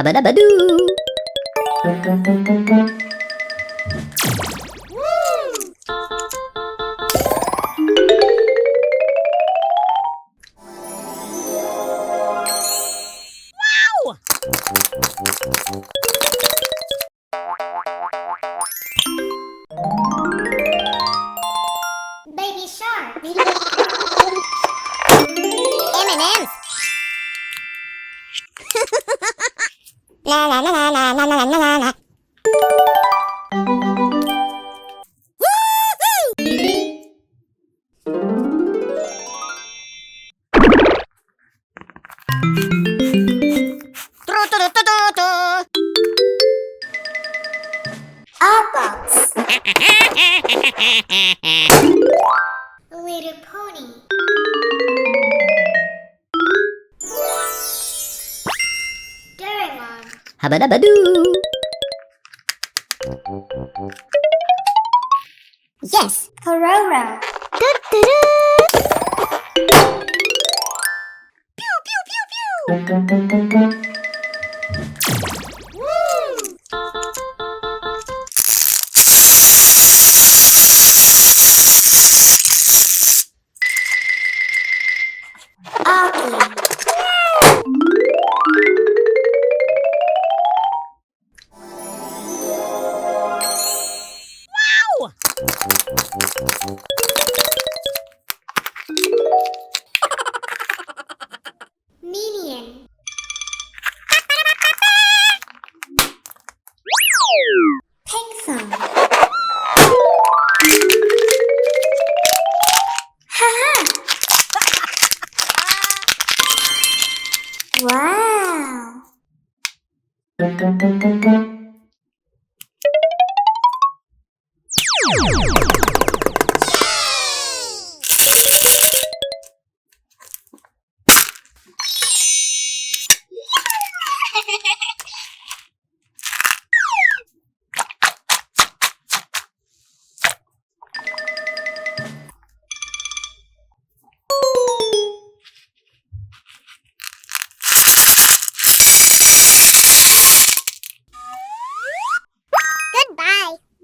Habba-dabba-doo! Baby shark. M&M's. La la la la la la la la la la. Apples. Little pony. Doraemon. Habba-dabba-doo! Yes, Pororo. Pew pew pew pew. Oggy. Minion. Pink phone. Haha. Wow.